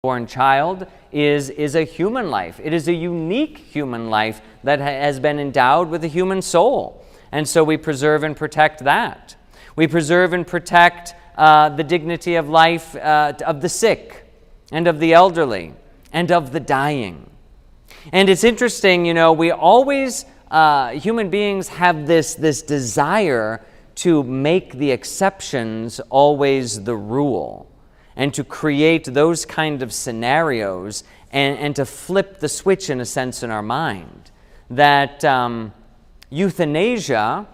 born child is a human life. It is a unique human life that has been endowed with a human soul. And so we preserve and protect that. We preserve and protect the dignity of life of the sick and of the elderly and of the dying. And it's interesting, we always, human beings have this desire to make the exceptions always the rule, and to create those kind of scenarios and to flip the switch, in a sense, in our mind. That euthanasia,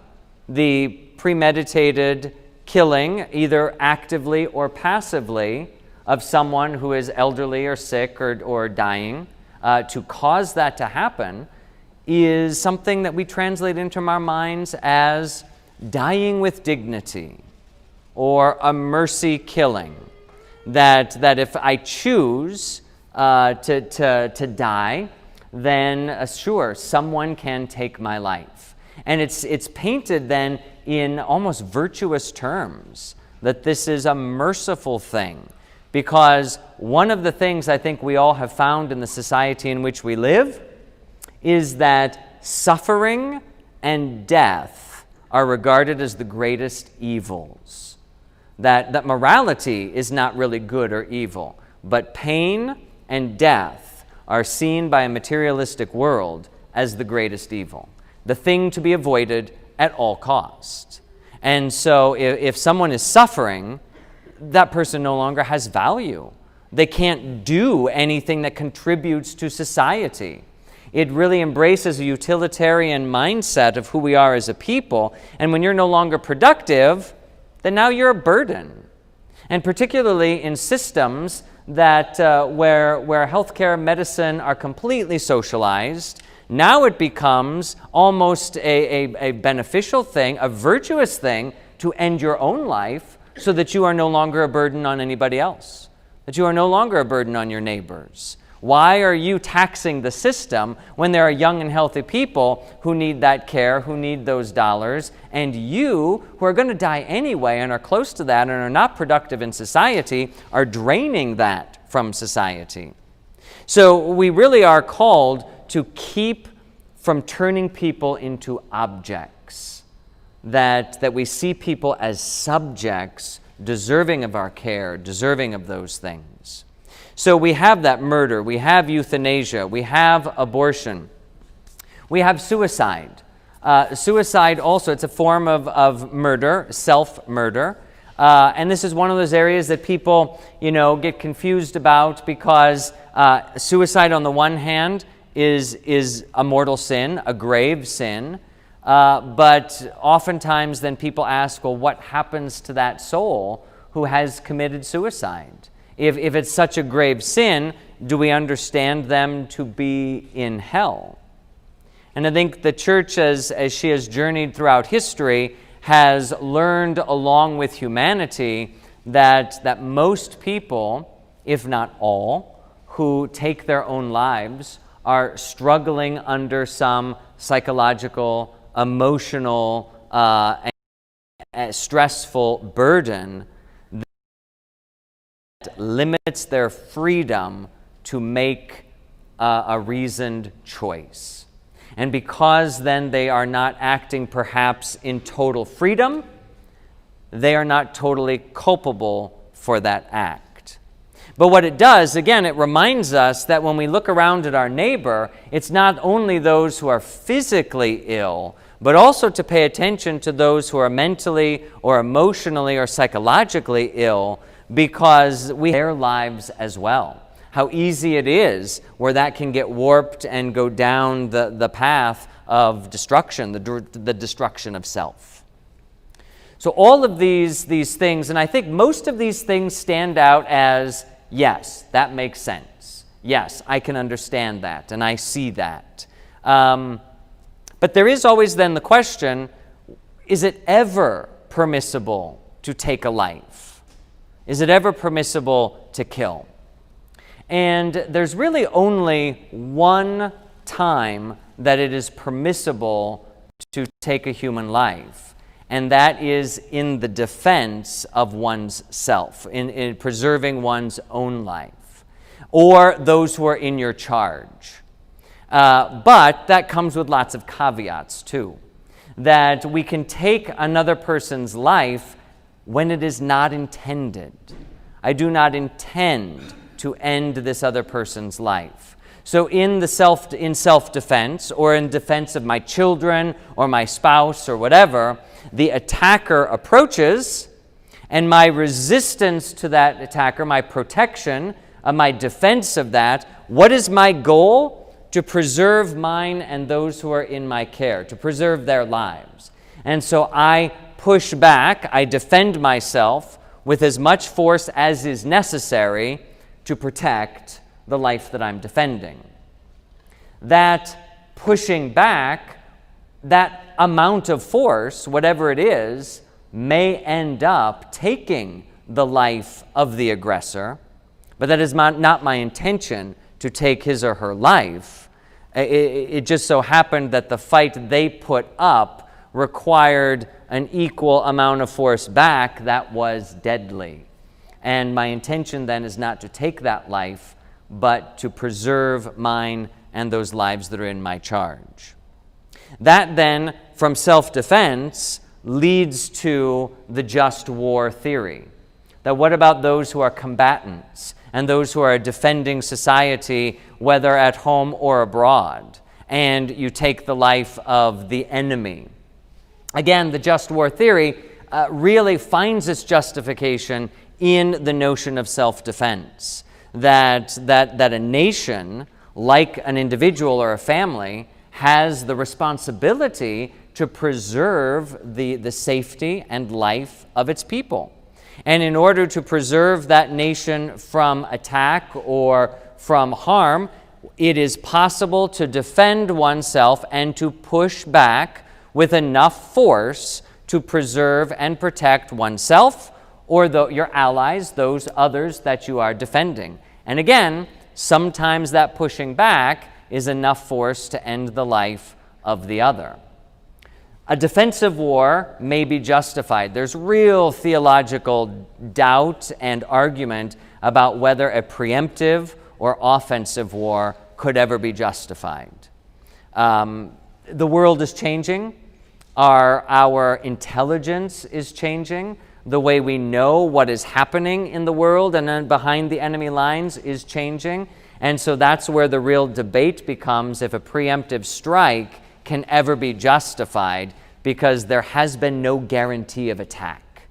the premeditated killing, either actively or passively, of someone who is elderly or sick or dying, to cause that to happen, is something that we translate into our minds as dying with dignity, or a mercy killing. That if I choose to die, then sure, someone can take my life. And it's painted then in almost virtuous terms, that this is a merciful thing. Because one of the things I think we all have found in the society in which we live is that suffering and death are regarded as the greatest evils. That morality is not really good or evil, but pain and death are seen by a materialistic world as the greatest evil, the thing to be avoided at all cost. And so if someone is suffering, that person no longer has value. They can't do anything that contributes to society. It really embraces a utilitarian mindset of who we are as a people. And when you're no longer productive, then now you're a burden. And particularly in systems that where healthcare and medicine are completely socialized, now it becomes almost a beneficial thing, a virtuous thing, to end your own life so that you are no longer a burden on anybody else, that you are no longer a burden on your neighbors. Why are you taxing the system when there are young and healthy people who need that care, who need those dollars, and you, who are going to die anyway and are close to that and are not productive in society, are draining that from society? So we really are called to keep from turning people into objects, that we see people as subjects deserving of our care, deserving of those things. So we have that murder, we have euthanasia, we have abortion, we have suicide. Suicide also, it's a form of murder, self-murder. And this is one of those areas that people, get confused about, because suicide on the one hand is a mortal sin, a grave sin. But oftentimes then people ask, well, what happens to that soul who has committed suicide? If it's such a grave sin, do we understand them to be in hell? And I think the church, as she has journeyed throughout history, has learned along with humanity that most people, if not all, who take their own lives are struggling under some psychological, emotional, stressful burden that limits their freedom to make a reasoned choice. And because then they are not acting perhaps in total freedom, they are not totally culpable for that act. But what it does, again, it reminds us that when we look around at our neighbor, it's not only those who are physically ill, but also to pay attention to those who are mentally or emotionally or psychologically ill, because we have their lives as well. How easy it is where that can get warped and go down the path of destruction, the destruction of self. So all of these things, and I think most of these things stand out as, yes, that makes sense. Yes, I can understand that, and I see that. But there is always then the question, is it ever permissible to take a life? Is it ever permissible to kill? And there's really only one time that it is permissible to take a human life, and that is in the defense of one's self, in preserving one's own life. or those who are in your charge. But that comes with lots of caveats too, that we can take another person's life when it is not intended. I do not intend to end this other person's life. So in self-defense, or in defense of my children or my spouse or whatever, the attacker approaches, and my resistance to that attacker, my protection, my defense of that, what is my goal? To preserve mine and those who are in my care, to preserve their lives. And so I push back, I defend myself with as much force as is necessary to protect the life that I'm defending. That pushing back, that amount of force, whatever it is, may end up taking the life of the aggressor, but that is not my intention to take his or her life. It just so happened that the fight they put up required an equal amount of force back that was deadly. And my intention then is not to take that life, but to preserve mine and those lives that are in my charge. That then, from self-defense, leads to the just war theory. That what about those who are combatants and those who are defending society, whether at home or abroad, and you take the life of the enemy? Again, the just war theory really finds its justification in the notion of self-defense, that a nation, like an individual or a family, has the responsibility to preserve the safety and life of its people. And in order to preserve that nation from attack or from harm, it is possible to defend oneself and to push back with enough force to preserve and protect oneself or your allies, those others that you are defending. And again, sometimes that pushing back is enough force to end the life of the other. A defensive war may be justified. There's real theological doubt and argument about whether a preemptive or offensive war could ever be justified. The world is changing. Our intelligence is changing. The way we know what is happening in the world and then behind the enemy lines is changing. And so that's where the real debate becomes if a preemptive strike can ever be justified, because there has been no guarantee of attack.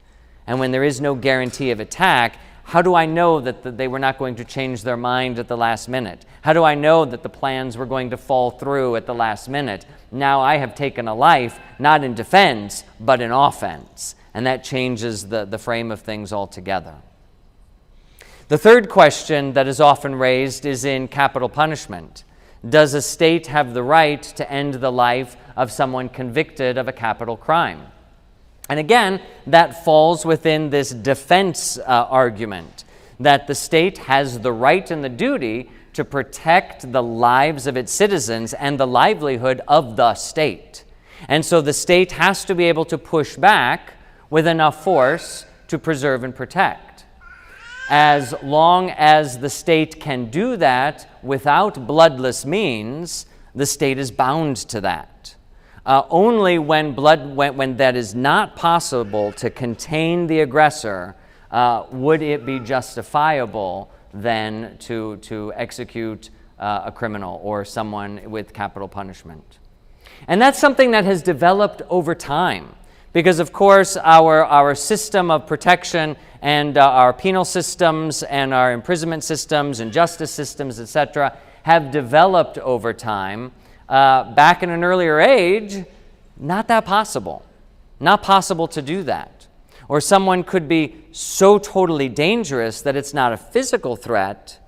And when there is no guarantee of attack, how do I know that they were not going to change their mind at the last minute? How do I know that the plans were going to fall through at the last minute? Now I have taken a life, not in defense, but in offense. And that changes the frame of things altogether. The third question that is often raised is in capital punishment. Does a state have the right to end the life of someone convicted of a capital crime? And again, that falls within this defense argument, that the state has the right and the duty to protect the lives of its citizens and the livelihood of the state. And so the state has to be able to push back with enough force to preserve and protect. As long as the state can do that without bloodless means, the state is bound to that. Only when that is not possible to contain the aggressor would it be justifiable then to execute a criminal or someone with capital punishment. And that's something that has developed over time, because of course our system of protection and our penal systems and our imprisonment systems and justice systems, etc., have developed over time. Back in an earlier age, not that possible. Not possible to do that. Or someone could be so totally dangerous that it's not a physical threat,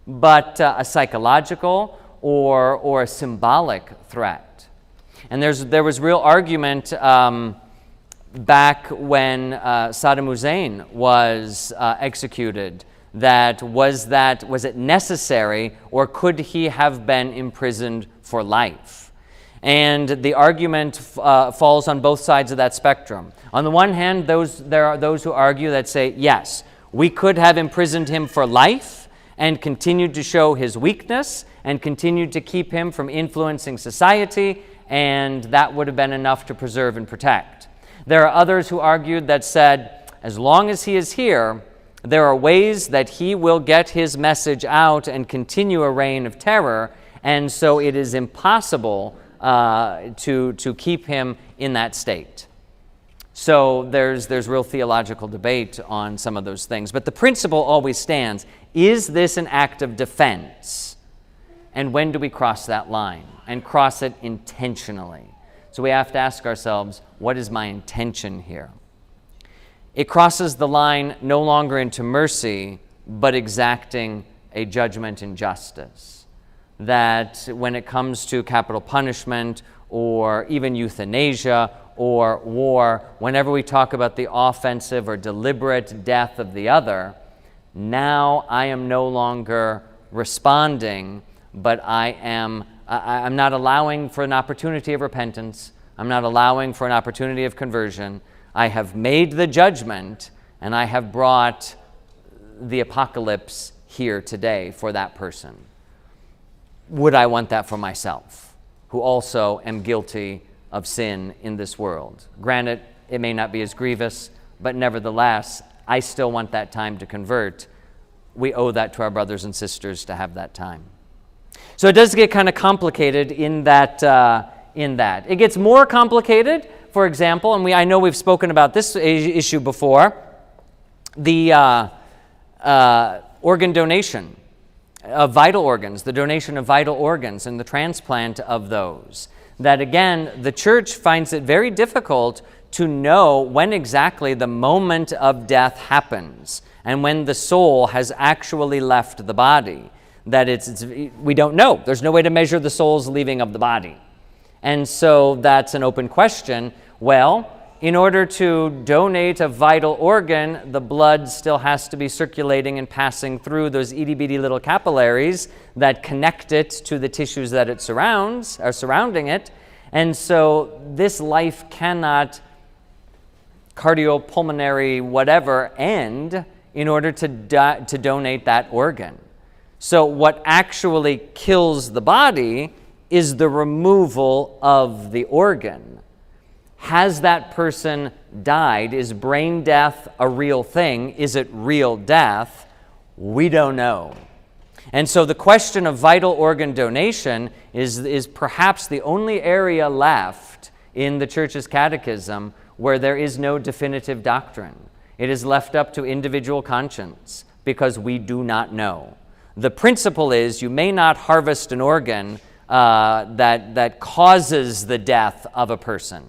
but a psychological or a symbolic threat. And there was real argument back when Saddam Hussein was executed, was it necessary, or could he have been imprisoned for life? And the argument falls on both sides of that spectrum. On the one hand, there are those who argue that say, yes, we could have imprisoned him for life, and continued to show his weakness and continued to keep him from influencing society, and that would have been enough to preserve and protect. There are others who argued that said, as long as he is here, there are ways that he will get his message out and continue a reign of terror, and so it is impossible to keep him in that state. So there's real theological debate on some of those things. But the principle always stands. Is this an act of defense? And when do we cross that line? And cross it intentionally. So we have to ask ourselves, what is my intention here? It crosses the line no longer into mercy, but exacting a judgment and justice. That when it comes to capital punishment or even euthanasia or war, whenever we talk about the offensive or deliberate death of the other, now I am no longer responding, but I'm not allowing for an opportunity of repentance. I'm not allowing for an opportunity of conversion. I have made the judgment, and I have brought the apocalypse here today for that person. Would I want that for myself, who also am guilty of sin in this world? Granted, it may not be as grievous, but nevertheless, I still want that time to convert. We owe that to our brothers and sisters to have that time. So it does get kind of complicated in that. It gets more complicated, for example, and I know we've spoken about this issue before, the organ donation of vital organs, the donation of vital organs and the transplant of those. That again, the church finds it very difficult to know when exactly the moment of death happens and when the soul has actually left the body. That we don't know. There's no way to measure the soul's leaving of the body. And so that's an open question. Well, in order to donate a vital organ, the blood still has to be circulating and passing through those itty-bitty little capillaries that connect it to the tissues that it surrounds, are surrounding it. And so this life cannot, cardiopulmonary whatever, end in order to donate that organ. So what actually kills the body is the removal of the organ. Has that person died? Is brain death a real thing? Is it real death? We don't know. And so the question of vital organ donation is perhaps the only area left in the Church's catechism where there is no definitive doctrine. It is left up to individual conscience because we do not know. The principle is you may not harvest an organ that causes the death of a person.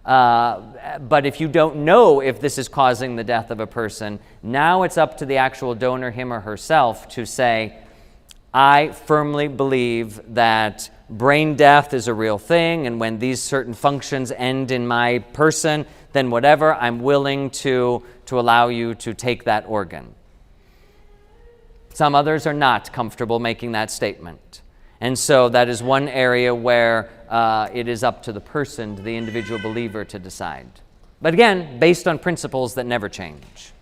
But if you don't know if this is causing the death of a person, now it's up to the actual donor, him or herself, to say, I firmly believe that brain death is a real thing, and when these certain functions end in my person, then whatever, I'm willing to allow you to take that organ. Some others are not comfortable making that statement. And so that is one area where it is up to the person, to the individual believer, to decide. But again, based on principles that never change.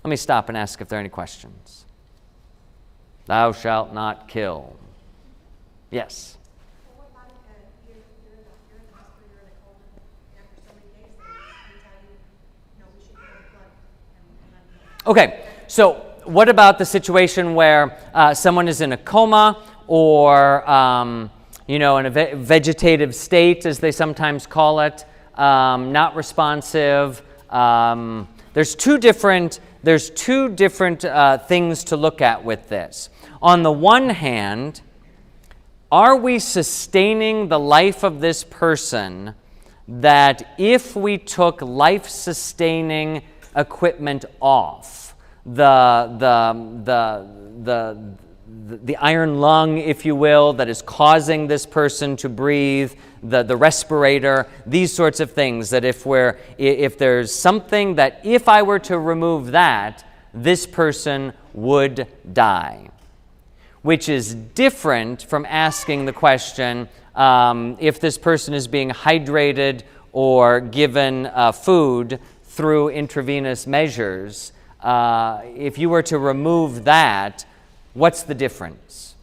Let me stop and ask if there are any questions. Thou shalt not kill. Yes? Well, what about if you're in the hospital, you're in a coma, and after so many days, they tell you, we should give blood and not kill. Okay, so what about the situation where someone is in a coma or in a vegetative state, as they sometimes call it, not responsive? There's two different things to look at with this. On the one hand, are we sustaining the life of this person that if we took life-sustaining equipment off, the iron lung, if you will, that is causing this person to breathe, the respirator, these sorts of things, that if there's something that if I were to remove that, this person would die. Which is different from asking the question, if this person is being hydrated or given food through intravenous measures, if you were to remove that, what's the difference?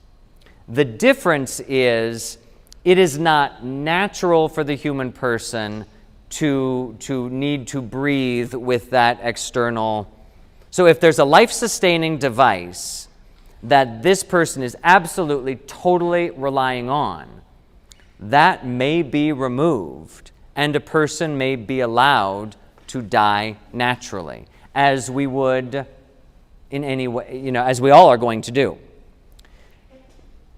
The difference is it is not natural for the human person to need to breathe with that external. So if there's a life-sustaining device that this person is absolutely, totally relying on, that may be removed, and a person may be allowed to die naturally, as we would in any way, as we all are going to do.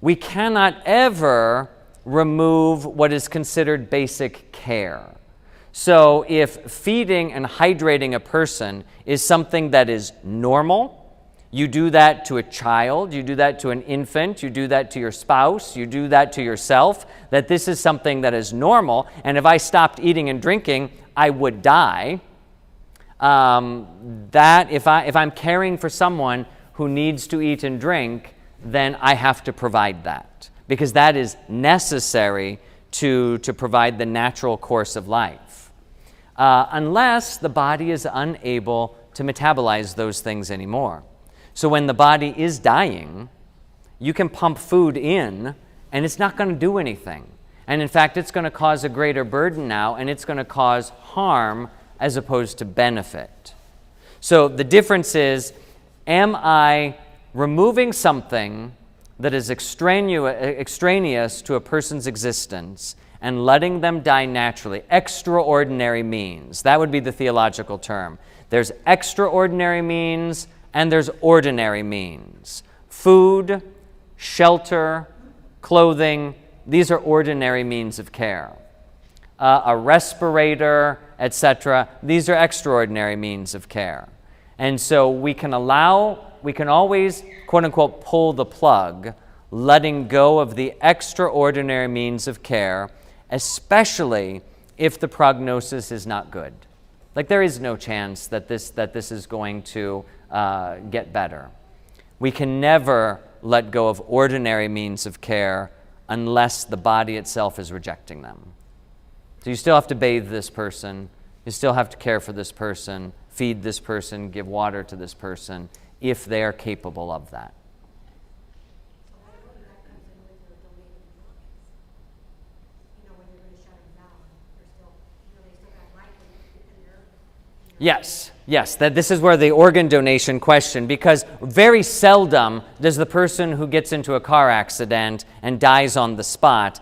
We cannot ever remove what is considered basic care. So if feeding and hydrating a person is something that is normal, you do that to a child, you do that to an infant, you do that to your spouse, you do that to yourself, that this is something that is normal, and if I stopped eating and drinking, I would die. That if I'm caring for someone who needs to eat and drink, then I have to provide that, because that is necessary to provide the natural course of life. Unless the body is unable to metabolize those things anymore. So when the body is dying, you can pump food in, and it's not going to do anything. And in fact, it's going to cause a greater burden now, and it's going to cause harm as opposed to benefit. So the difference is, am I removing something that is extraneous to a person's existence and letting them die naturally? Extraordinary means. That would be the theological term. There's extraordinary means and there's ordinary means. Food, shelter, clothing, these are ordinary means of care. A respirator, etc., these are extraordinary means of care. And so we can always, quote unquote, pull the plug, letting go of the extraordinary means of care, especially if the prognosis is not good. Like, there is no chance that this is going to get better. We can never let go of ordinary means of care unless the body itself is rejecting them. So you still have to bathe this person, you still have to care for this person, feed this person, give water to this person, if they are capable of that. Yes, this is where the organ donation question, because very seldom does the person who gets into a car accident and dies on the spot,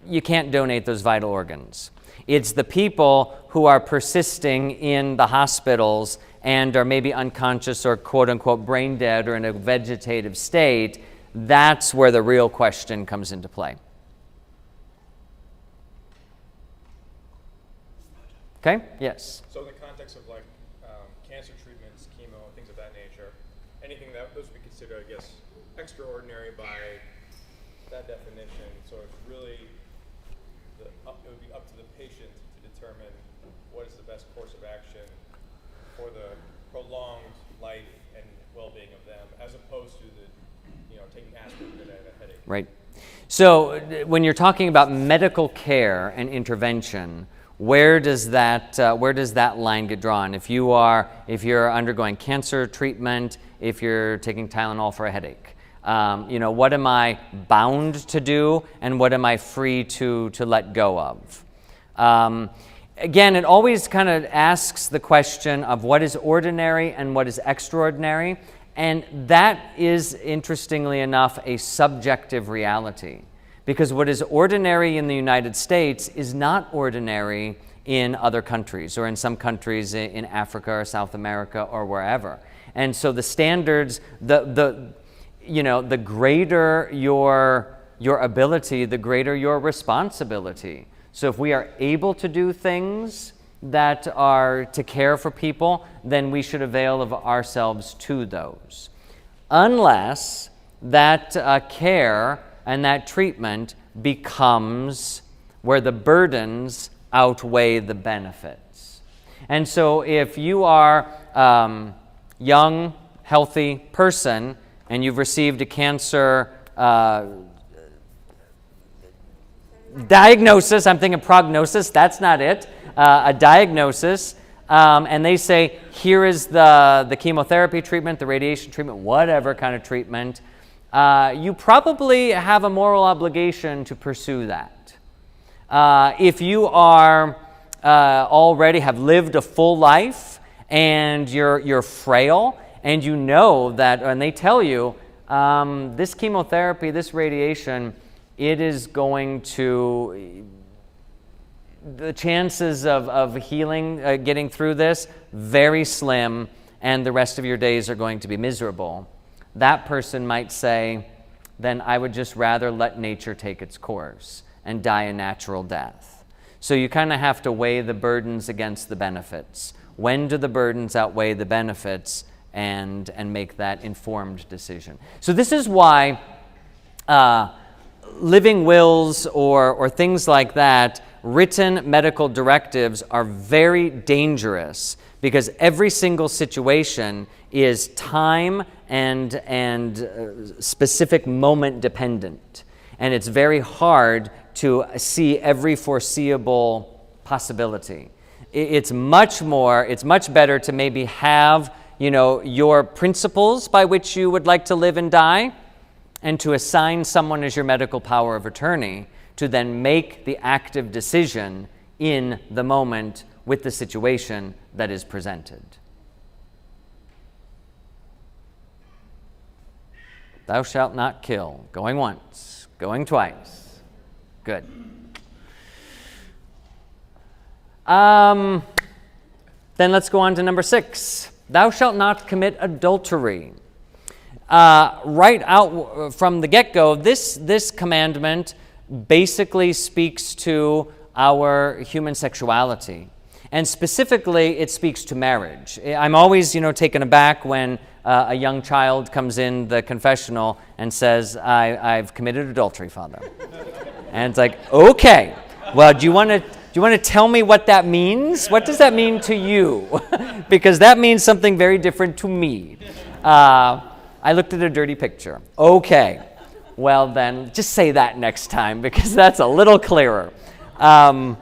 you can't donate those vital organs. It's the people who are persisting in the hospitals and are maybe unconscious or quote-unquote brain dead or in a vegetative state. That's where the real question comes into play. Okay? Yes? So in the context of like cancer treatments, chemo, things of that nature, anything that those would be considered, I guess, extraordinary by that definition. So it's really, it would be up to the patient to determine what is the best course of action for the prolonged life and well-being of them, as opposed to taking aspirin to a headache. Right. So when you're talking about medical care and intervention, where does that line get drawn? If you're undergoing cancer treatment, if you're taking Tylenol for a headache, what am I bound to do, and what am I free to let go of? Again, it always kind of asks the question of what is ordinary and what is extraordinary, and that is, interestingly enough, a subjective reality. Because what is ordinary in the United States is not ordinary in other countries, or in some countries in Africa or South America or wherever. And so the standards, the greater your ability, the greater your responsibility. So if we are able to do things that are to care for people, then we should avail of ourselves to those. Unless that care and that treatment becomes where the burdens outweigh the benefits. And so if you are a young, healthy person and you've received a cancer diagnosis, I'm thinking prognosis, that's not it, a diagnosis, and they say, here is the chemotherapy treatment, the radiation treatment, whatever kind of treatment, you probably have a moral obligation to pursue that. If you are already have lived a full life and you're frail, and you know that, and they tell you, this chemotherapy, this radiation, it is going to, the chances of healing, getting through this, very slim, and the rest of your days are going to be miserable. That person might say, then I would just rather let nature take its course and die a natural death. So you kind of have to weigh the burdens against the benefits. When do the burdens outweigh the benefits, and make that informed decision? So this is why living wills or things like that, written medical directives, are very dangerous, because every single situation is time and specific moment dependent. And it's very hard to see every foreseeable possibility. It's much better to maybe have, your principles by which you would like to live and die, and to assign someone as your medical power of attorney to then make the active decision in the moment with the situation that is presented. Thou shalt not kill. Going once, going twice. Good. Then let's go on to number 6. Thou shalt not commit adultery. Right out from the get-go, this commandment basically speaks to our human sexuality. And specifically, it speaks to marriage. I'm always, taken aback when a young child comes in the confessional and says, I've committed adultery, Father. And it's like, okay, well, do you want to tell me what that means? What does that mean to you? Because that means something very different to me. I looked at a dirty picture. Okay, well then, just say that next time, because that's a little clearer. Thou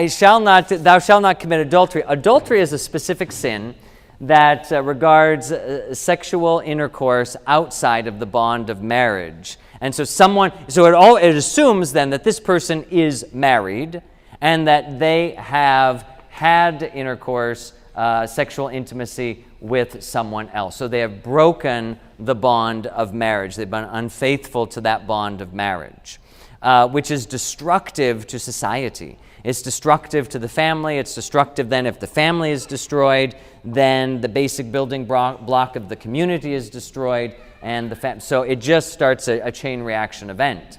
shalt not commit adultery. Adultery is a specific sin that regards sexual intercourse outside of the bond of marriage. And so it assumes then that this person is married and that they have had intercourse, sexual intimacy with someone else. So they have broken the bond of marriage. They've been unfaithful to that bond of marriage, which is destructive to society. It's destructive to the family. It's destructive then if the family is destroyed, then the basic building block of the community is destroyed, and so it just starts a chain reaction event.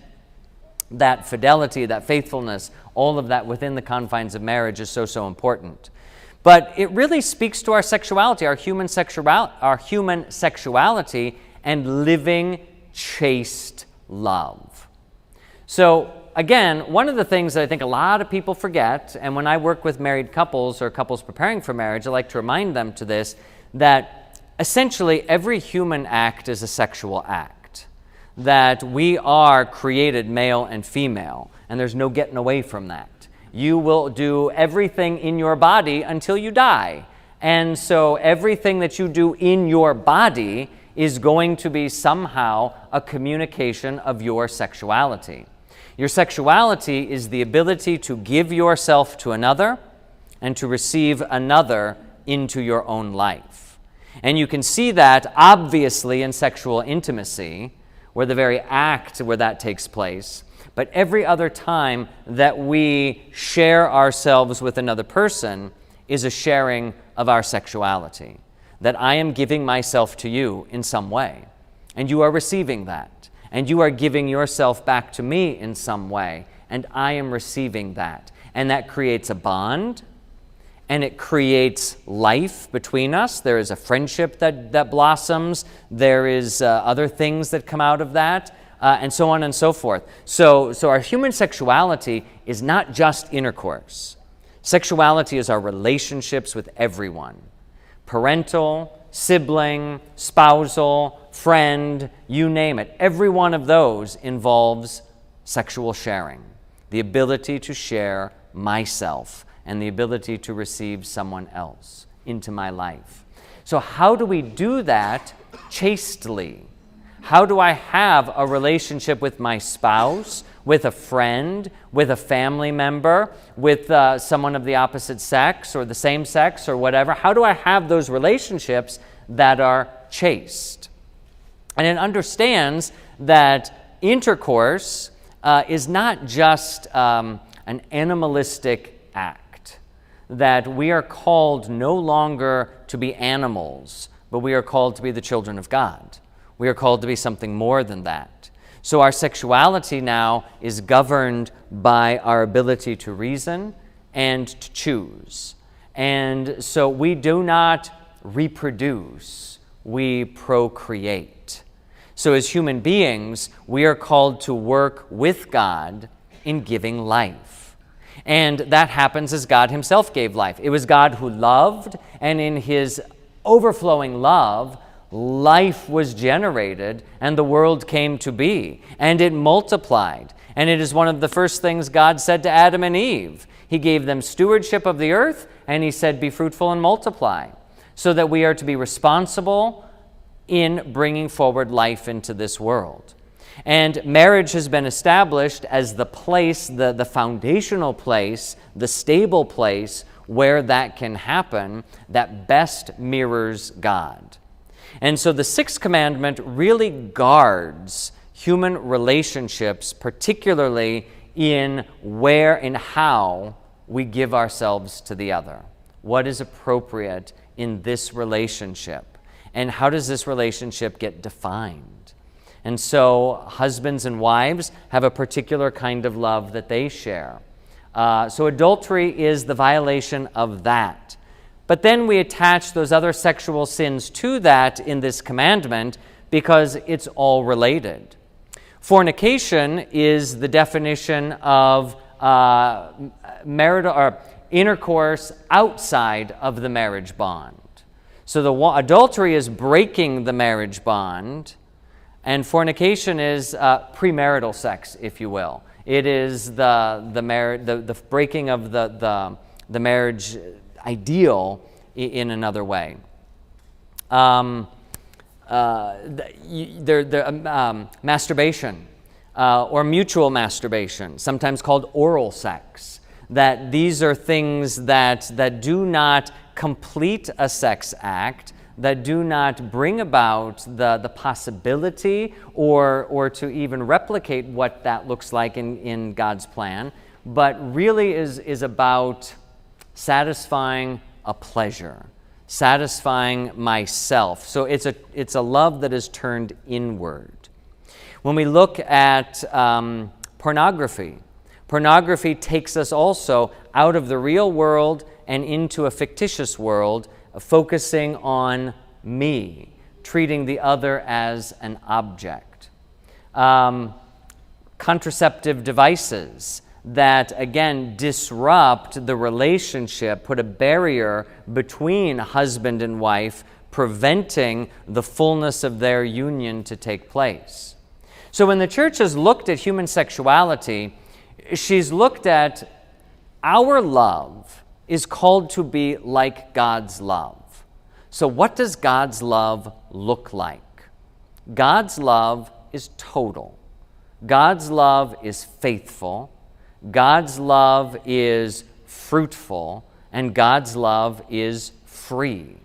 That fidelity, that faithfulness, all of that within the confines of marriage is so important. But it really speaks to our sexuality, our human sexuality, and living chaste love. So again, one of the things that I think a lot of people forget, and when I work with married couples or couples preparing for marriage, I like to remind them to this, that essentially every human act is a sexual act. That we are created male and female, and there's no getting away from that. You will do everything in your body until you die. And so everything that you do in your body is going to be somehow a communication of your sexuality. Your sexuality is the ability to give yourself to another and to receive another into your own life. And you can see that obviously in sexual intimacy, where the very act where that takes place. But every other time that we share ourselves with another person is a sharing of our sexuality. That I am giving myself to you in some way, and you are receiving that. And you are giving yourself back to me in some way, and I am receiving that. And that creates a bond, and it creates life between us. There is a friendship that blossoms. There is other things that come out of that. And so on and so forth. So our human sexuality is not just intercourse. Sexuality is our relationships with everyone. Parental, sibling, spousal, friend, you name it. Every one of those involves sexual sharing. The ability to share myself and the ability to receive someone else into my life. So how do we do that chastely? How do I have a relationship with my spouse, with a friend, with a family member, with someone of the opposite sex or the same sex or whatever? How do I have those relationships that are chaste? And it understands that intercourse is not just an animalistic act, that we are called no longer to be animals, but we are called to be the children of God. We are called to be something more than that. So our sexuality now is governed by our ability to reason and to choose. And so we do not reproduce, we procreate. So as human beings, we are called to work with God in giving life. And that happens as God himself gave life. It was God who loved, and in his overflowing love, life was generated, and the world came to be, and it multiplied. And it is one of the first things God said to Adam and Eve. He gave them stewardship of the earth, and he said, be fruitful and multiply, so that we are to be responsible in bringing forward life into this world. And marriage has been established as the place, the foundational place, the stable place where that can happen, that best mirrors God. And so the sixth commandment really guards human relationships, particularly in where and how we give ourselves to the other. What is appropriate in this relationship? And how does this relationship get defined? And so husbands and wives have a particular kind of love that they share. So adultery is the violation of that. But then we attach those other sexual sins to that in this commandment because it's all related. Fornication is the definition of marital or intercourse outside of the marriage bond. So the adultery is breaking the marriage bond, and fornication is premarital sex, if you will. It is the breaking of the marriage ideal in another way. Masturbation or mutual masturbation, sometimes called oral sex, that these are things that do not complete a sex act, that do not bring about the possibility or to even replicate what that looks like in God's plan, but really is about satisfying a pleasure, satisfying myself. So it's a love that is turned inward. When we look at pornography, pornography takes us also out of the real world and into a fictitious world, focusing on me, treating the other as an object. Contraceptive devices that, again, disrupt the relationship, put a barrier between husband and wife, preventing the fullness of their union to take place. So when the church has looked at human sexuality, she's looked at our love is called to be like God's love. So what does God's love look like? God's love is total. God's love is faithful. God's love is fruitful. And God's love is free.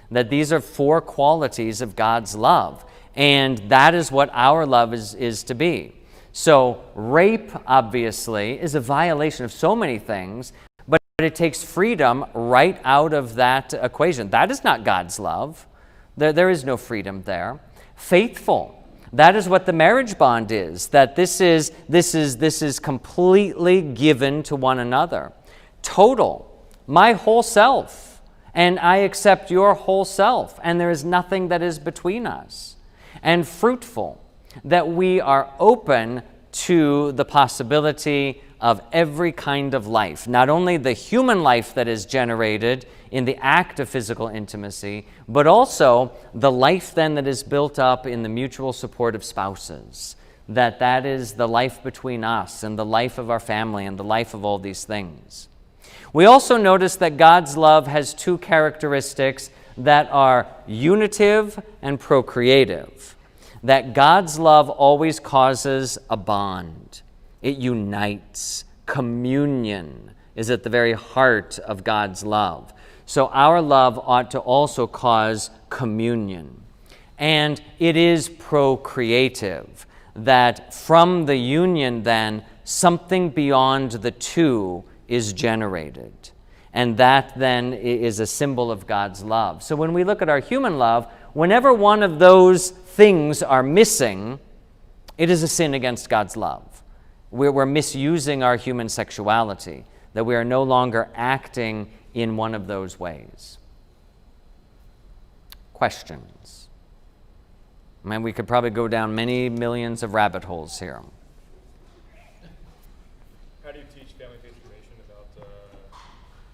That these are four qualities of God's love. And that is what our love is to be. So rape, obviously, is a violation of so many things, but it takes freedom right out of that equation. That is not God's love. There is no freedom there. Faithful, that is what the marriage bond is, that this is completely given to one another. Total, my whole self, and I accept your whole self, and there is nothing that is between us. And fruitful, that we are open to the possibility of every kind of life, not only the human life that is generated in the act of physical intimacy, but also the life then that is built up in the mutual support of spouses, that is the life between us and the life of our family and the life of all these things. We also notice that God's love has two characteristics that are unitive and procreative. That God's love always causes a bond. It unites. Communion is at the very heart of God's love. So our love ought to also cause communion. And it is procreative, that from the union then, something beyond the two is generated. And that then is a symbol of God's love. So when we look at our human love, whenever one of those things are missing, it is a sin against God's love. We're misusing our human sexuality, that we are no longer acting in one of those ways. Questions? Man, we could probably go down many millions of rabbit holes here. How do you teach family-based information about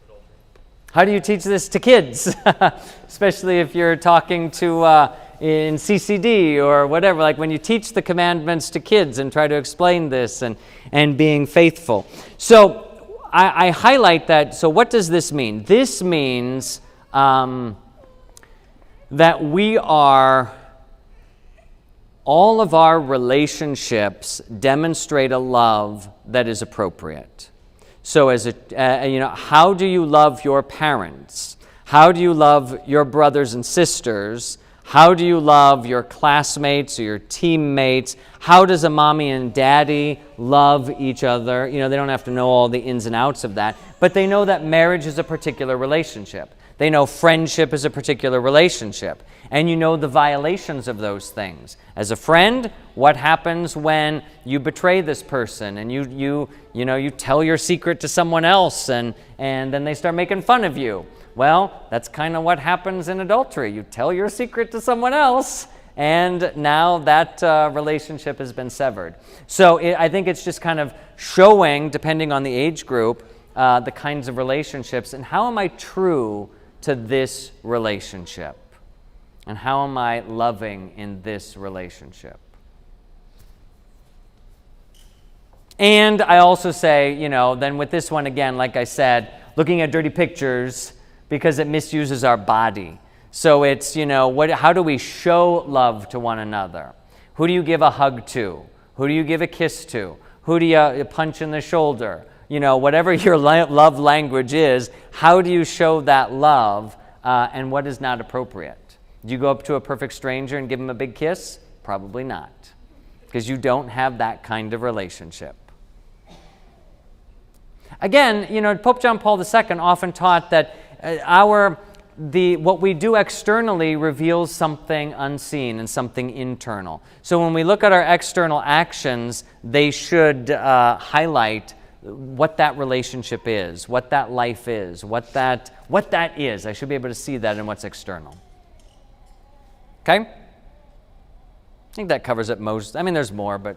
adultery? How do you teach this to kids? Especially if you're talking to in CCD or whatever, like when you teach the commandments to kids and try to explain this and being faithful. So I highlight that. So what does this mean? This means that we are, all of our relationships demonstrate a love that is appropriate. So as how do you love your parents? How do you love your brothers and sisters? How do you love your classmates or your teammates? How does a mommy and daddy love each other? They don't have to know all the ins and outs of that, but they know that marriage is a particular relationship. They know friendship is a particular relationship. And you know the violations of those things. As a friend, what happens when you betray this person and you tell your secret to someone else and then they start making fun of you? Well, that's kind of what happens in adultery. You tell your secret to someone else, and now that relationship has been severed. So I think it's just kind of showing, depending on the age group, the kinds of relationships, and how am I true to this relationship? And how am I loving in this relationship? And I also say, then with this one again, like I said, looking at dirty pictures, because it misuses our body. So it's, how do we show love to one another? Who do you give a hug to? Who do you give a kiss to? Who do you punch in the shoulder? Whatever your love language is, how do you show that love and what is not appropriate? Do you go up to a perfect stranger and give him a big kiss? Probably not, because you don't have that kind of relationship. Again, Pope John Paul II often taught that what we do externally reveals something unseen and something internal. So when we look at our external actions, they should highlight what that relationship is, what that life is, what that is. I should be able to see that in what's external. Okay? I think that covers it most. There's more, but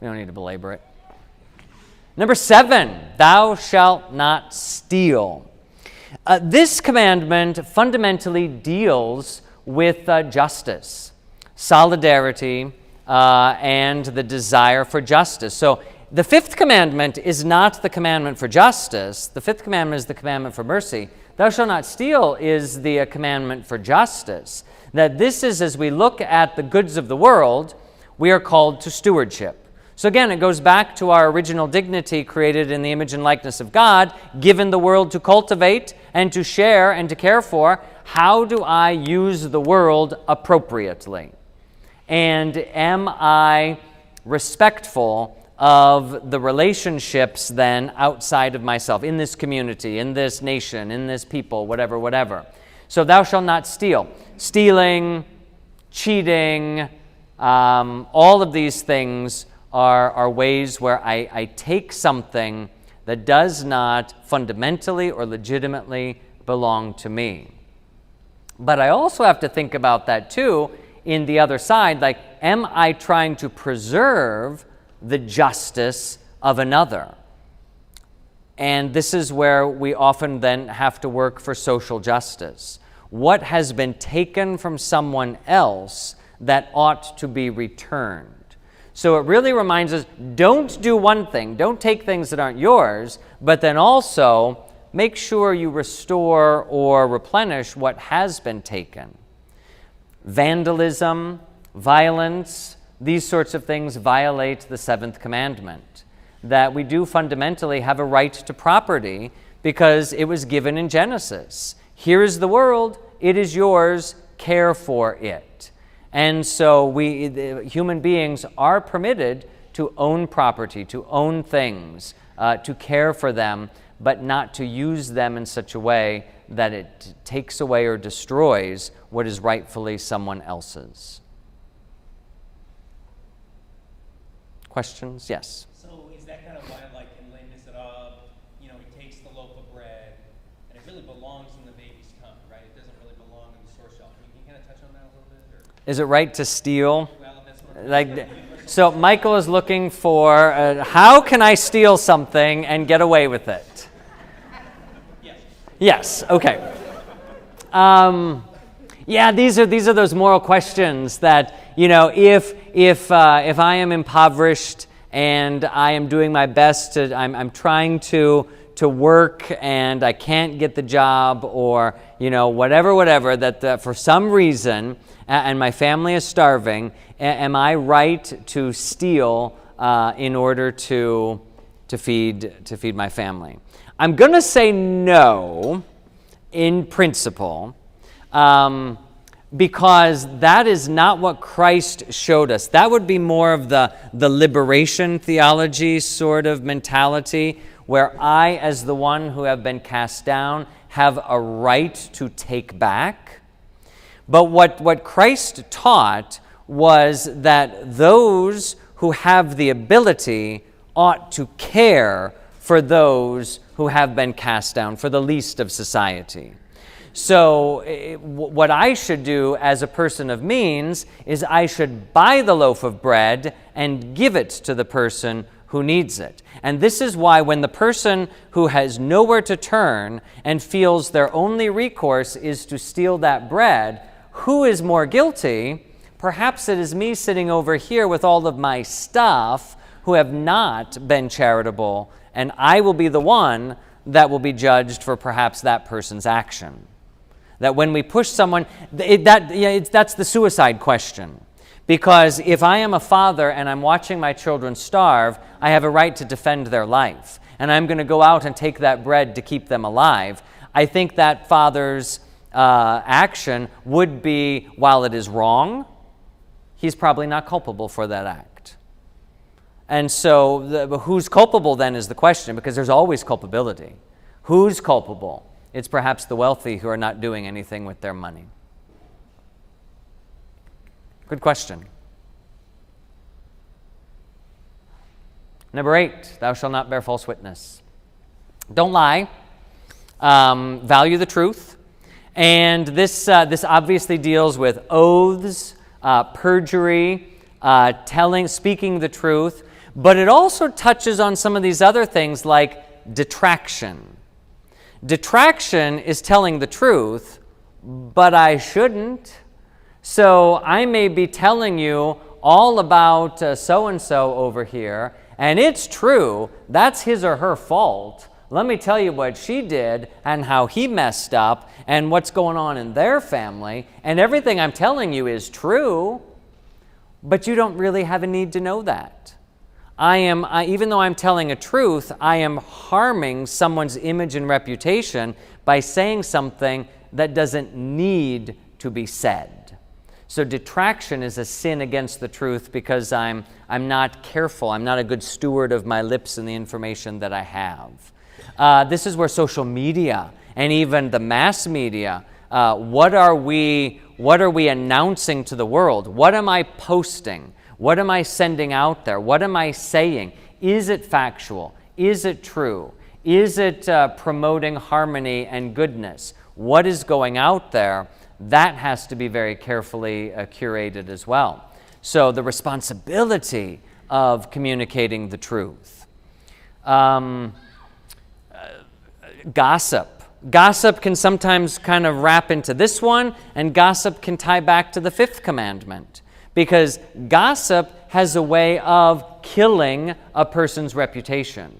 we don't need to belabor it. Number 7, thou shalt not steal. This commandment fundamentally deals with justice, solidarity, and the desire for justice. So the 5th commandment is not the commandment for justice. The 5th commandment is the commandment for mercy. Thou shalt not steal is the commandment for justice. That this is, as we look at the goods of the world, we are called to stewardship. So again, it goes back to our original dignity created in the image and likeness of God, given the world to cultivate and to share and to care for. How do I use the world appropriately? And am I respectful of the relationships then outside of myself, in this community, in this nation, in this people, whatever. So thou shalt not steal. Stealing, cheating, all of these things are ways where I take something that does not fundamentally or legitimately belong to me. But I also have to think about that too in the other side, like, am I trying to preserve the justice of another? And this is where we often then have to work for social justice. What has been taken from someone else that ought to be returned? So it really reminds us, don't do one thing, don't take things that aren't yours, but then also make sure you restore or replenish what has been taken. Vandalism, violence, these sorts of things violate the seventh commandment, that we do fundamentally have a right to property because it was given in Genesis. Here is the world, it is yours, care for it. And so human beings are permitted to own property, to own things, to care for them, but not to use them in such a way that it takes away or destroys what is rightfully someone else's. Questions? Yes. So is that kind of why, like in layman's that he takes the loaf of bread and it really belongs in the baby's tongue, right? It doesn't really belong in the store shelf. Can you kind of touch on that a little bit? Or? Is it right to steal? Well, that's what So Michael is looking for how can I steal something and get away with it? Yes. Yes. Okay. Yeah, these are those moral questions that if I am impoverished and I am doing my best I'm trying to work and I can't get the job or whatever that for some reason and my family is starving, am I right to steal in order to feed my family? I'm going to say no in principle. Because that is not what Christ showed us. That would be more of the liberation theology sort of mentality, where I, as the one who have been cast down, have a right to take back. But what Christ taught was that those who have the ability ought to care for those who have been cast down, for the least of society. So what I should do as a person of means is I should buy the loaf of bread and give it to the person who needs it. And this is why when the person who has nowhere to turn and feels their only recourse is to steal that bread, who is more guilty? Perhaps it is me sitting over here with all of my stuff who have not been charitable, and I will be the one that will be judged for perhaps that person's action. That when we push someone, that's the suicide question. Because if I am a father and I'm watching my children starve, I have a right to defend their life. And I'm going to go out and take that bread to keep them alive. I think that father's action would be, while it is wrong, he's probably not culpable for that act. And so who's culpable then is the question, because there's always culpability. Who's culpable? It's perhaps the wealthy who are not doing anything with their money. Good question. Number 8, thou shalt not bear false witness. Don't lie. Value the truth. And this obviously deals with oaths, perjury, speaking the truth. But it also touches on some of these other things like detraction. Detraction is telling the truth, but I shouldn't. So I may be telling you all about so-and-so over here, and it's true, that's his or her fault. Let me tell you what she did and how he messed up and what's going on in their family, and everything I'm telling you is true, but you don't really have a need to know that. Even though I'm telling a truth, I am harming someone's image and reputation by saying something that doesn't need to be said. So detraction is a sin against the truth because I'm not careful. I'm not a good steward of my lips and the information that I have. This is where social media and even the mass media, what are we announcing to the world? What am I posting? What am I sending out there? What am I saying? Is it factual? Is it true? Is it promoting harmony and goodness? What is going out there? That has to be very carefully curated as well. So the responsibility of communicating the truth. Gossip. Gossip can sometimes kind of wrap into this one, and gossip can tie back to the 5th commandment. Because gossip has a way of killing a person's reputation.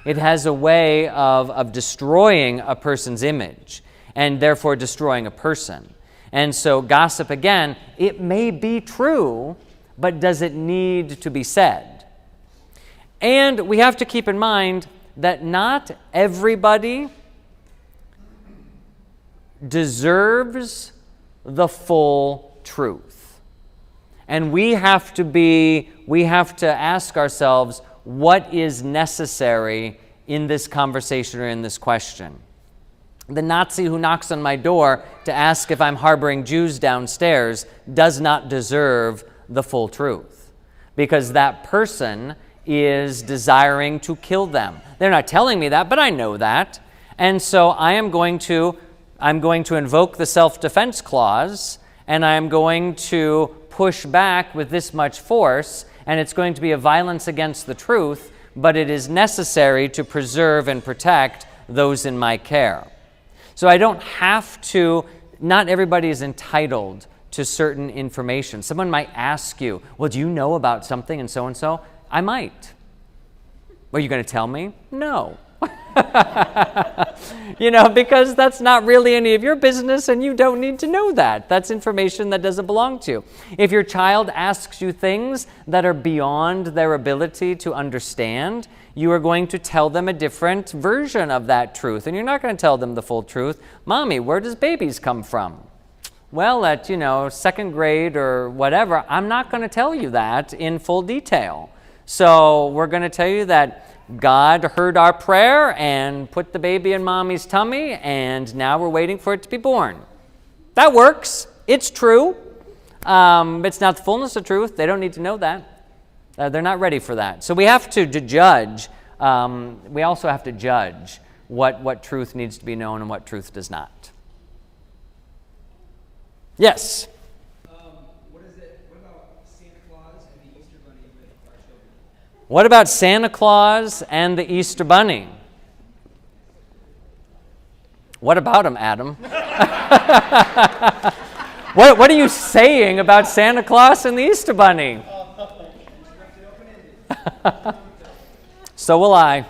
It has a way of destroying a person's image and therefore destroying a person. And so gossip, again, it may be true, but does it need to be said? And we have to keep in mind that not everybody deserves the full truth. And we have to ask ourselves, what is necessary in this conversation or in this question? The Nazi who knocks on my door to ask if I'm harboring Jews downstairs does not deserve the full truth, because that person is desiring to kill them. They're not telling me that, but I know that. And so I'm going to invoke the self-defense clause, and I'm going to push back with this much force, and it's going to be a violence against the truth, but it is necessary to preserve and protect those in my care. So I don't have to, not everybody is entitled to certain information. Someone might ask you, well, do you know about something and so? I might. Are you going to tell me? No. Because that's not really any of your business and you don't need to know that. That's information that doesn't belong to you. If your child asks you things that are beyond their ability to understand, you are going to tell them a different version of that truth, and you're not going to tell them the full truth. Mommy, where does babies come from? Well, at, second grade or whatever, I'm not going to tell you that in full detail. So we're going to tell you that God heard our prayer and put the baby in mommy's tummy, and now we're waiting for it to be born. That works. It's true. It's not the fullness of truth. They don't need to know that. They're not ready for that. So we have to judge. We also have to judge what truth needs to be known and what truth does not. Yes? What about Santa Claus and the Easter Bunny with our children? What about Santa Claus and the Easter Bunny? What about him, Adam? What are you saying about Santa Claus and the Easter Bunny? So will I.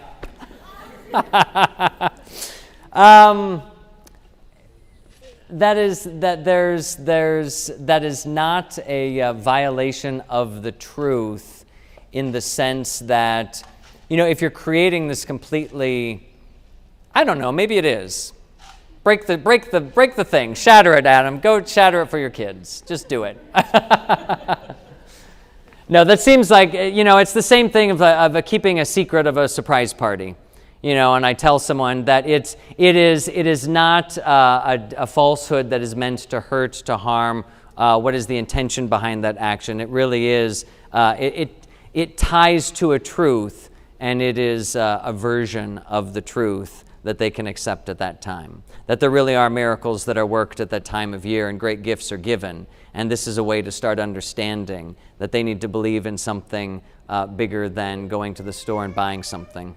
That is not a violation of the truth, in the sense that, if you're creating this completely, I don't know, maybe it is. Break the thing. Shatter it, Adam. Go shatter it for your kids. Just do it. No, that seems like, it's the same thing of keeping a secret of a surprise party. And I tell someone that it is not a falsehood that is meant to hurt, to harm. What is the intention behind that action? It really is, it ties to a truth, and it is a version of the truth that they can accept at that time. That there really are miracles that are worked at that time of year, and great gifts are given. And this is a way to start understanding that they need to believe in something bigger than going to the store and buying something.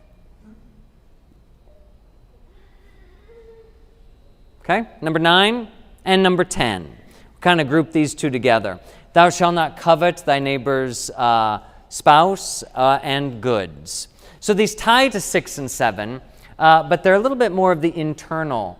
Okay, number 9 and number 10. We'll kind of group these two together. Thou shalt not covet thy neighbor's spouse and goods. So these tie to 6 and 7, but they're a little bit more of the internal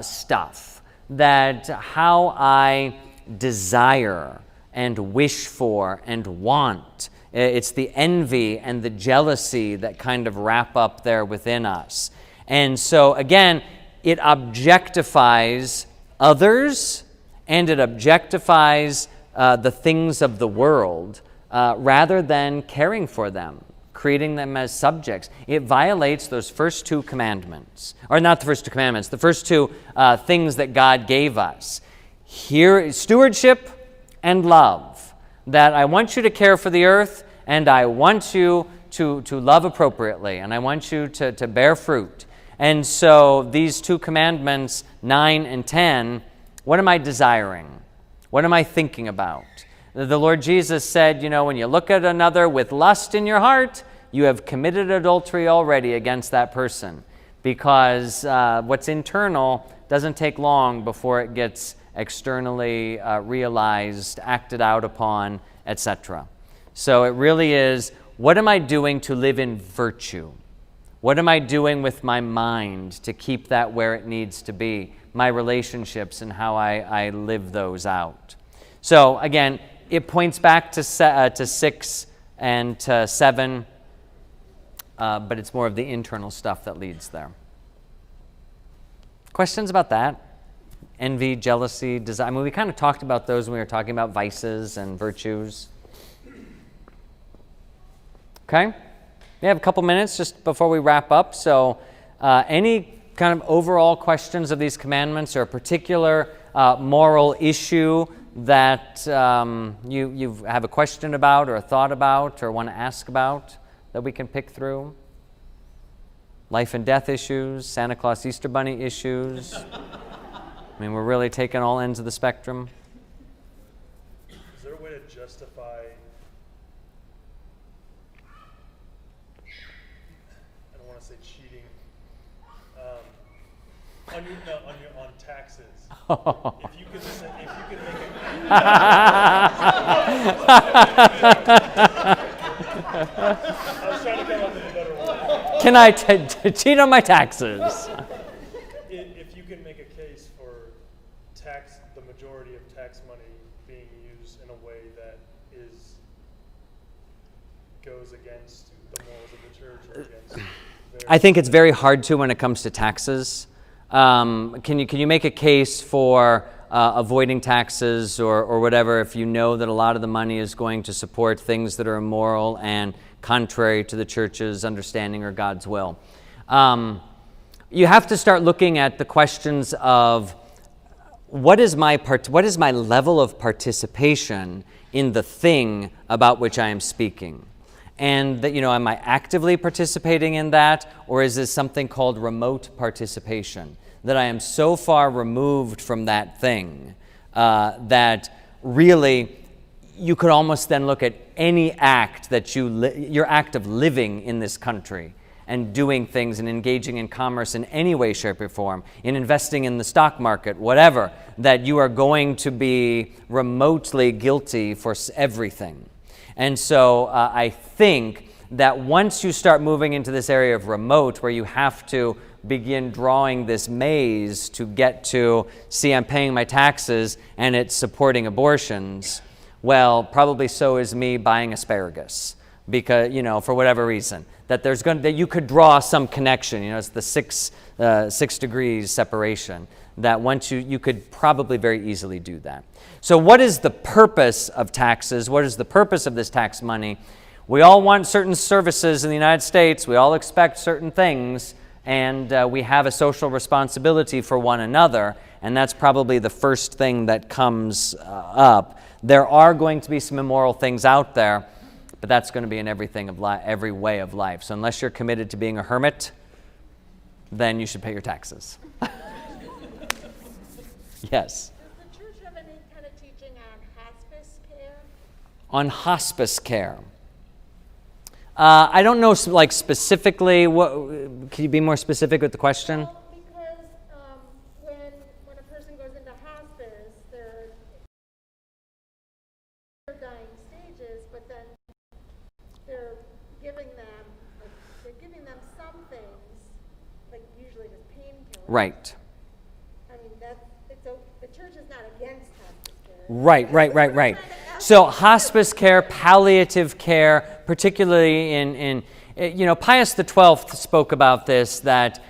stuff, that how I desire and wish for and want. It's the envy and the jealousy that kind of wrap up there within us. And so again, it objectifies others, and it objectifies the things of the world rather than caring for them, treating them as subjects. It violates those first 2 commandments. Or not the first 2 commandments, the first 2 things that God gave us. Here, stewardship and love. That I want you to care for the earth, and I want you to love appropriately, and I want you to bear fruit. And so these 2 commandments, 9 and 10, what am I desiring? What am I thinking about? The Lord Jesus said, when you look at another with lust in your heart, you have committed adultery already against that person. Because what's internal doesn't take long before it gets externally realized, acted out upon, etc. So it really is, what am I doing to live in virtue? What am I doing with my mind to keep that where it needs to be? My relationships and how I live those out. So again, it points back to 6 and to 7, but it's more of the internal stuff that leads there. Questions about that? Envy, jealousy, desire. I mean, we kind of talked about those when we were talking about vices and virtues. Okay? We have a couple minutes just before we wrap up. So any kind of overall questions of these commandments or a particular moral issue that you have a question about or a thought about or want to ask about that we can pick through? Life and death issues, Santa Claus, Easter Bunny issues. I mean, we're really taking all ends of the spectrum. Is there a way to justify, I don't want to say cheating, on taxes? If you could make I was trying to come up with a better one. Can I cheat on my taxes? If you can make a case for the majority of tax money being used in a way that goes against the morals of the church or against I think it's very hard to when it comes to taxes. Can you make a case for avoiding taxes or whatever if you know that a lot of the money is going to support things that are immoral and contrary to the church's understanding or God's will? You have to start looking at the questions of what is my level of participation in the thing about which I am speaking? And that, am I actively participating in that, or is this something called remote participation? That I am so far removed from that thing that really you could almost then look at any act that your act of living in this country and doing things and engaging in commerce in any way, shape, or form, in investing in the stock market, whatever, that you are going to be remotely guilty for everything. And so I think that once you start moving into this area of remote, where you have to begin drawing this maze to get to, see, I'm paying my taxes and it's supporting abortions, well, probably so is me buying asparagus, because, for whatever reason, that you could draw some connection. It's the 6 degrees separation, that once you could probably very easily do that. So what is the purpose of taxes? What is the purpose of this tax money? We all want certain services in the United States. We all expect certain things, and we have a social responsibility for one another, and that's probably the first thing that comes up. There are going to be some immoral things out there, but that's going to be in every way of life. So unless you're committed to being a hermit, then you should pay your taxes. Yes? Does the church have any kind of teaching on hospice care? On hospice care. I don't know, specifically. Can you be more specific with the question? Well, because when a person goes into hospice, they're dying stages, but then they're giving them some things, like usually just painkillers. Right. I mean, the church is not against hospice care. Right. So hospice care, palliative care, particularly in Pius XII spoke about this, that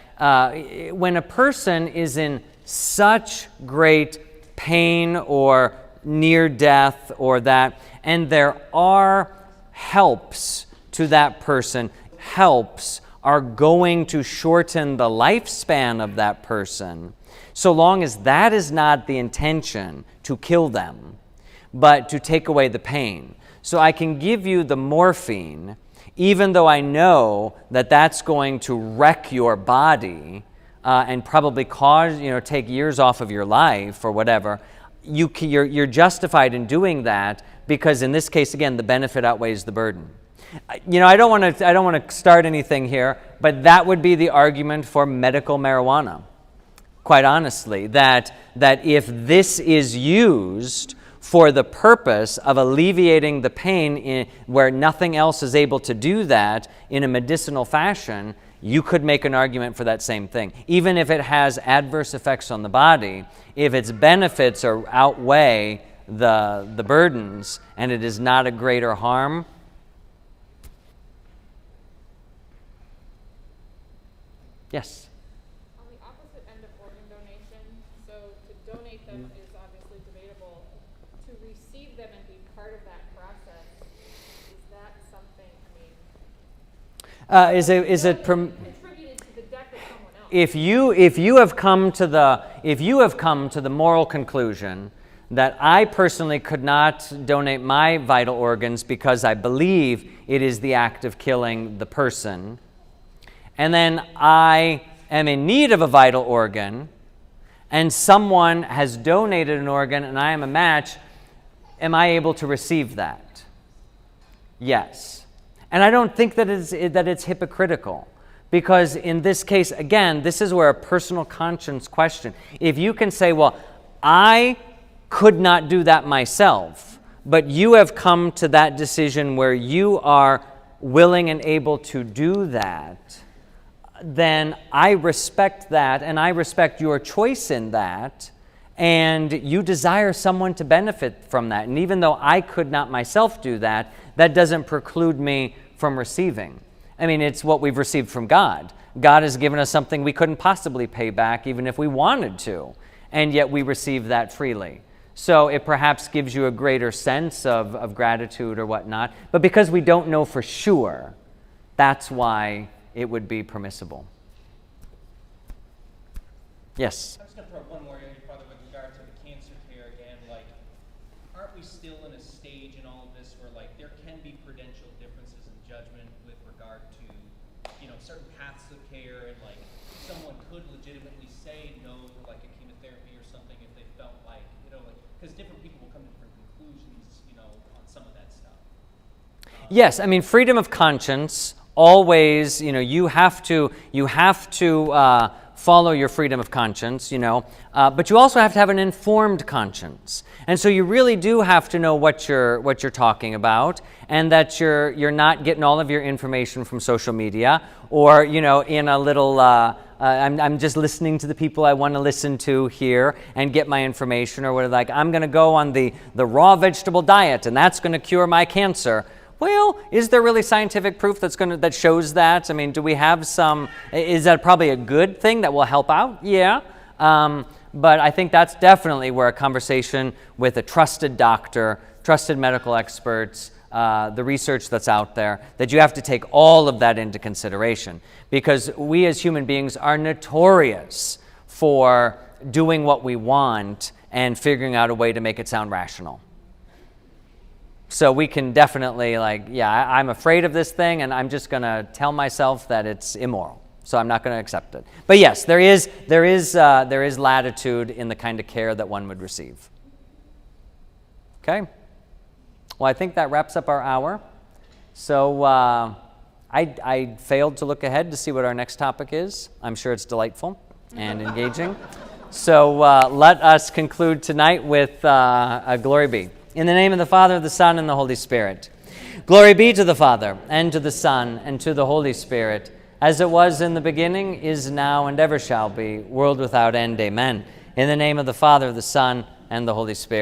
when a person is in such great pain or near death or that, and there are helps to that person, helps are going to shorten the lifespan of that person, so long as that is not the intention to kill them, but to take away the pain. So I can give you the morphine, even though I know that that's going to wreck your body and probably take years off of your life or whatever. You're justified in doing that because in this case, again, the benefit outweighs the burden. I don't want to start anything here, but that would be the argument for medical marijuana. Quite honestly, that if this is used for the purpose of alleviating the pain where nothing else is able to do that in a medicinal fashion, you could make an argument for that same thing. Even if it has adverse effects on the body, if its benefits outweigh the burdens and it is not a greater harm. Yes? On the opposite end of organ donation, so to donate them is obviously debatable. To receive them and be part of that process, is that something, Is it contributed to the death of someone else? if you have come to the moral conclusion that I personally could not donate my vital organs because I believe it is the act of killing the person, and then I am in need of a vital organ, and someone has donated an organ and I am a match, am I able to receive that? Yes. And I don't think that it's hypocritical, because in this case, again, this is where a personal conscience question. If you can say, well, I could not do that myself, but you have come to that decision where you are willing and able to do that, then I respect that, and I respect your choice in that, and you desire someone to benefit from that. And even though I could not myself do that, that doesn't preclude me from receiving. I mean, it's what we've received from God. God has given us something we couldn't possibly pay back, even if we wanted to, and yet we receive that freely. So it perhaps gives you a greater sense of gratitude or whatnot, but because we don't know for sure, that's why it would be permissible. Yes? I'm just going to throw one more in, Father, with regard to the cancer care again. Like, aren't we still in a stage in all of this where, like, there can be prudential differences in judgment with regard to, certain paths of care, and, like, someone could legitimately say no to, like, a chemotherapy or something if they felt like, because different people will come to different conclusions, on some of that stuff. Yes, I mean, freedom of conscience, always, you have to follow your freedom of conscience, but you also have to have an informed conscience. And so you really do have to know what you're talking about, and that you're not getting all of your information from social media, or, in a little, I'm just listening to the people I want to listen to here and get my information, or like, I'm going to go on the raw vegetable diet, and that's going to cure my cancer. Well, is there really scientific proof that shows that? I mean, do we have some? Is that probably a good thing that will help out? Yeah. But I think that's definitely where a conversation with a trusted doctor, trusted medical experts, the research that's out there, that you have to take all of that into consideration, because we as human beings are notorious for doing what we want and figuring out a way to make it sound rational. So we can definitely, I'm afraid of this thing, and I'm just going to tell myself that it's immoral. So I'm not going to accept it. But yes, there is latitude in the kind of care that one would receive. Okay. Well, I think that wraps up our hour. So I failed to look ahead to see what our next topic is. I'm sure it's delightful and engaging. So let us conclude tonight with a glory be. In the name of the Father, the Son, and the Holy Spirit. Glory be to the Father, and to the Son, and to the Holy Spirit, as it was in the beginning, is now, and ever shall be, world without end. Amen. In the name of the Father, the Son, and the Holy Spirit.